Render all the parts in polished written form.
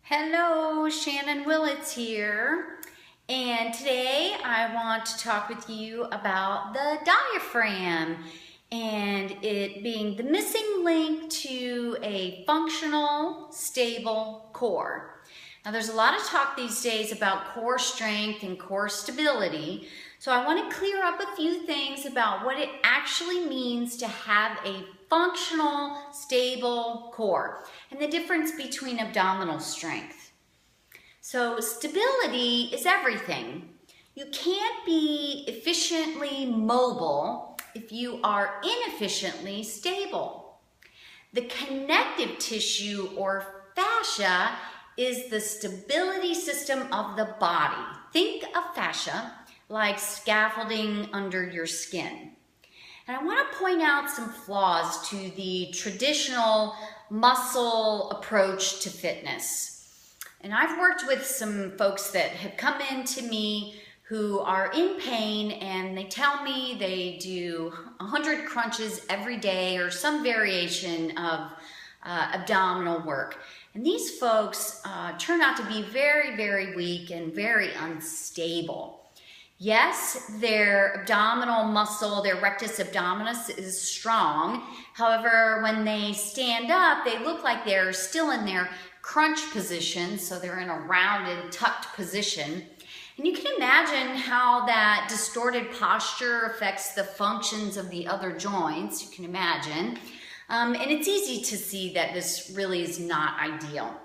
Hello, Shannon Willits here, and today I want to talk with you about the diaphragm and it being the missing link to a functional, stable core. Now there's a lot of talk these days about core strength and core stability, so I want to clear up a few things about what it actually means to have a functional, stable core and the difference between abdominal strength. So stability is everything. You can't be efficiently mobile if you are inefficiently stable. The connective tissue or fascia is the stability system of the body. Think of fascia like scaffolding under your skin. And I want to point out some flaws to the traditional muscle approach to fitness. And I've worked with some folks that have come in to me who are in pain and they tell me they do 100 crunches every day or some variation of abdominal work. And these folks turn out to be very, very weak and very unstable. Yes, their abdominal muscle, their rectus abdominis is strong. However, when they stand up, they look like they're still in their crunch position, so they're in a rounded, tucked position. And you can imagine how that distorted posture affects the functions of the other joints, you can imagine. And it's easy to see that this really is not ideal.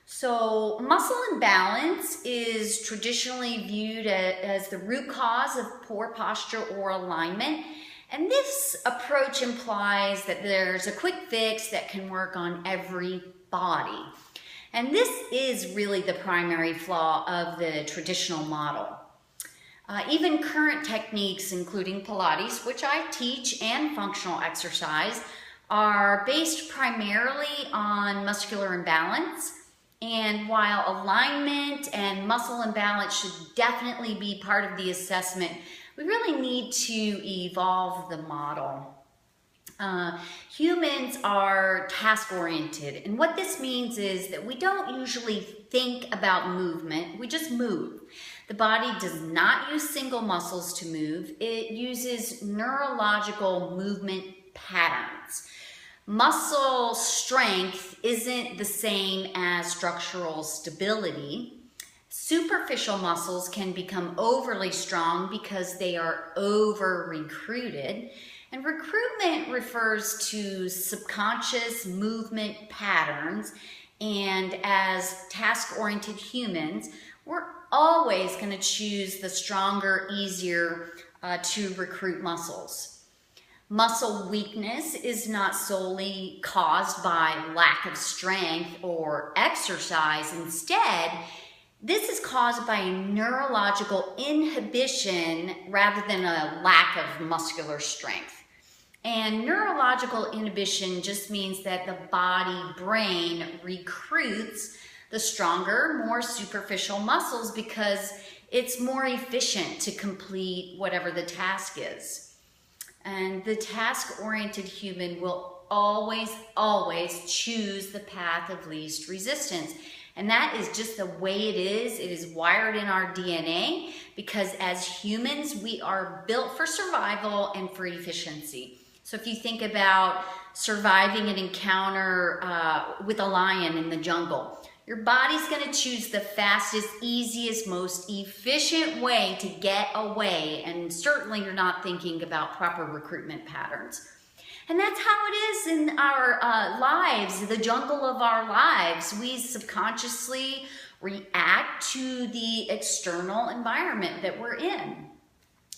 So muscle imbalance is traditionally viewed as the root cause of poor posture or alignment. And this approach implies that there's a quick fix that can work on every body. And this is really the primary flaw of the traditional model. Even current techniques, including Pilates, which I teach, and functional exercise, are based primarily on muscular imbalance. And while alignment and muscle imbalance should definitely be part of the assessment, we really need to evolve the model. Humans are task-oriented, and what this means is that we don't usually think about movement, we just move. The body does not use single muscles to move, it uses neurological movement patterns. Muscle strength isn't the same as structural stability. Superficial muscles can become overly strong because they are over-recruited. And recruitment refers to subconscious movement patterns. And as task-oriented humans, we're always going to choose the stronger, easier to recruit muscles. Muscle weakness is not solely caused by lack of strength or exercise. Instead, this is caused by a neurological inhibition rather than a lack of muscular strength. And neurological inhibition just means that the body-brain recruits the stronger, more superficial muscles because it's more efficient to complete whatever the task is. And the task-oriented human will always choose the path of least resistance. And that is just the way it is. It is wired in our DNA because as humans, we are built for survival and for efficiency. So if you think about surviving an encounter with a lion in the jungle, your body's going to choose the fastest, easiest, most efficient way to get away. And certainly you're not thinking about proper recruitment patterns. And that's how it is in our lives, the jungle of our lives. We subconsciously react to the external environment that we're in.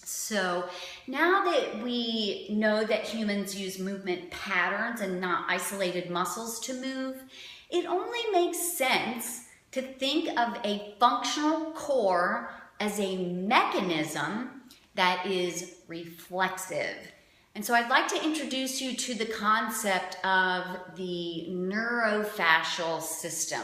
So now that we know that humans use movement patterns and not isolated muscles to move, it only makes sense to think of a functional core as a mechanism that is reflexive. And so I'd like to introduce you to the concept of the neurofascial system.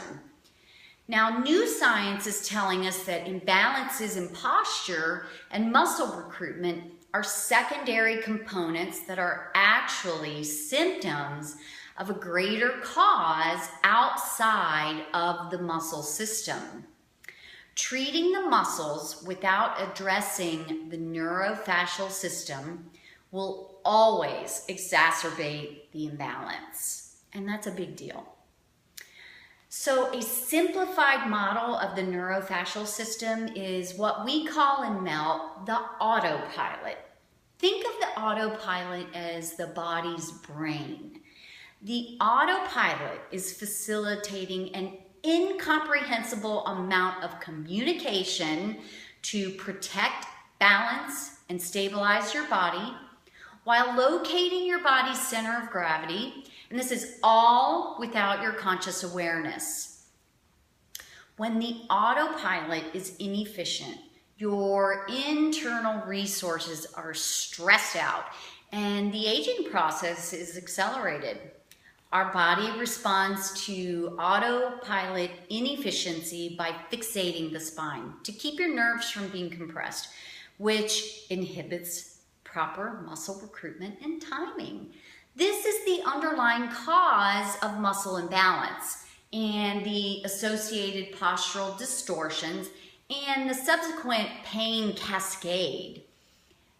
Now, new science is telling us that imbalances in posture and muscle recruitment are secondary components that are actually symptoms of a greater cause outside of the muscle system. Treating the muscles without addressing the neurofascial system will always exacerbate the imbalance, and that's a big deal. So a simplified model of the neurofascial system is what we call in MELT the autopilot. Think of the autopilot as the body's brain. The autopilot is facilitating an incomprehensible amount of communication to protect, balance, and stabilize your body while locating your body's center of gravity. And this is all without your conscious awareness. When the autopilot is inefficient, your internal resources are stressed out and the aging process is accelerated. Our body responds to autopilot inefficiency by fixating the spine to keep your nerves from being compressed, which inhibits proper muscle recruitment and timing. This is the underlying cause of muscle imbalance and the associated postural distortions and the subsequent pain cascade.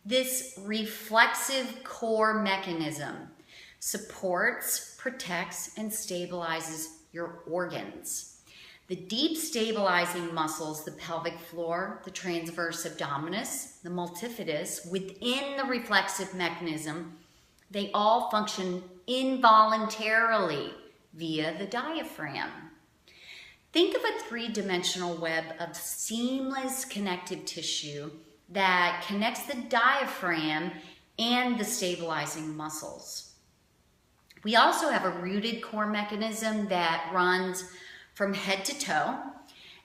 This reflexive core mechanism supports, protects, and stabilizes your organs. The deep stabilizing muscles, the pelvic floor, the transverse abdominis, the multifidus, within the reflexive mechanism, they all function involuntarily via the diaphragm. Think of a three-dimensional web of seamless connective tissue that connects the diaphragm and the stabilizing muscles. We also have a rooted core mechanism that runs from head to toe.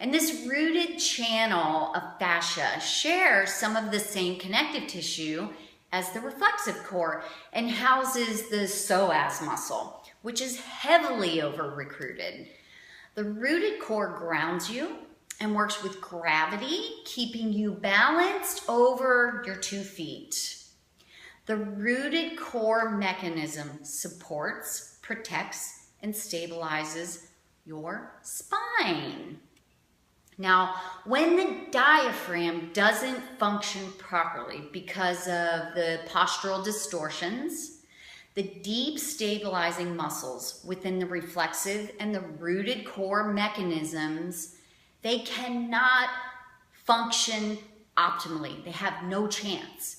And this rooted channel of fascia shares some of the same connective tissue as the reflexive core and houses the psoas muscle, which is heavily over-recruited. The rooted core grounds you and works with gravity, keeping you balanced over your 2 feet. The rooted core mechanism supports, protects, and stabilizes your spine. Now, when the diaphragm doesn't function properly because of the postural distortions, the deep stabilizing muscles within the reflexive and the rooted core mechanisms, they cannot function optimally. They have no chance.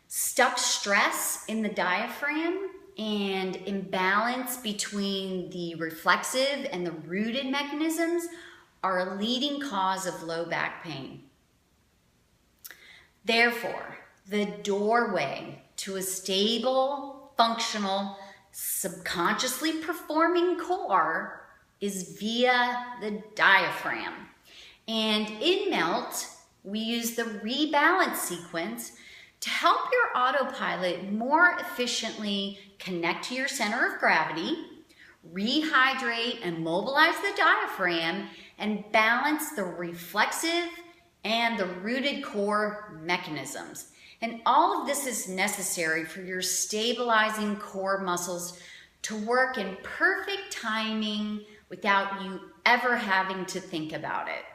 Stuck stress in the diaphragm and imbalance between the reflexive and the rooted mechanisms are a leading cause of low back pain. Therefore, the doorway to a stable, functional, subconsciously performing core is via the diaphragm. And in MELT, we use the rebalance sequence to help your autopilot more efficiently connect to your center of gravity, rehydrate and mobilize the diaphragm, and balance the reflexive and the rooted core mechanisms. And all of this is necessary for your stabilizing core muscles to work in perfect timing without you ever having to think about it.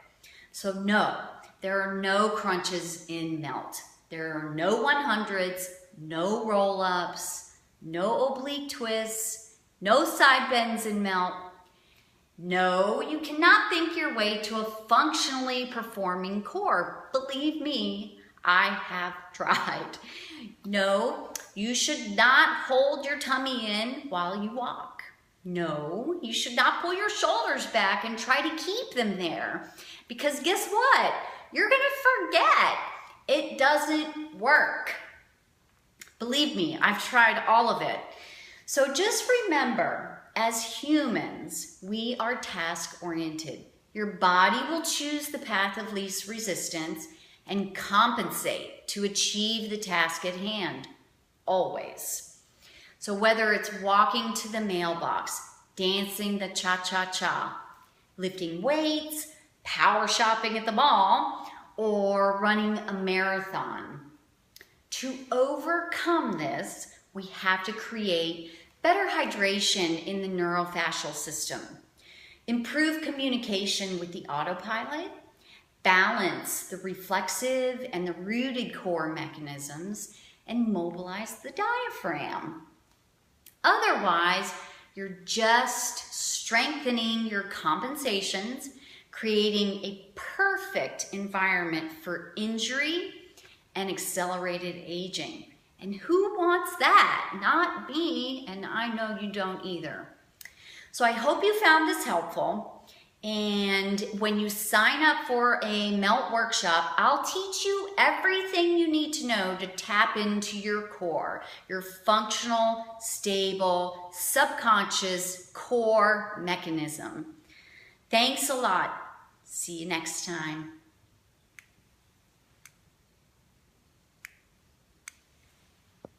So no, there are no crunches in MELT. There are no 100s, no roll-ups, no oblique twists, no side bends in MELT. No, you cannot think your way to a functionally performing core. Believe me, I have tried. No, you should not hold your tummy in while you walk. No, you should not pull your shoulders back and try to keep them there. Because guess what? You're going to forget. It doesn't work. Believe me, I've tried all of it. So just remember, as humans, we are task-oriented. Your body will choose the path of least resistance and compensate to achieve the task at hand, always. So whether it's walking to the mailbox, dancing the cha-cha-cha, lifting weights, power shopping at the mall, or running a marathon, to overcome this, we have to create better hydration in the neurofascial system, improve communication with the autopilot, balance the reflexive and the rooted core mechanisms, and mobilize the diaphragm. Otherwise, you're just strengthening your compensations, creating a perfect environment for injury and accelerated aging. And who wants that? Not me, and I know you don't either. So I hope you found this helpful. And when you sign up for a MELT workshop, I'll teach you everything you need to know to tap into your core, your functional, stable, subconscious core mechanism. Thanks a lot. See you next time.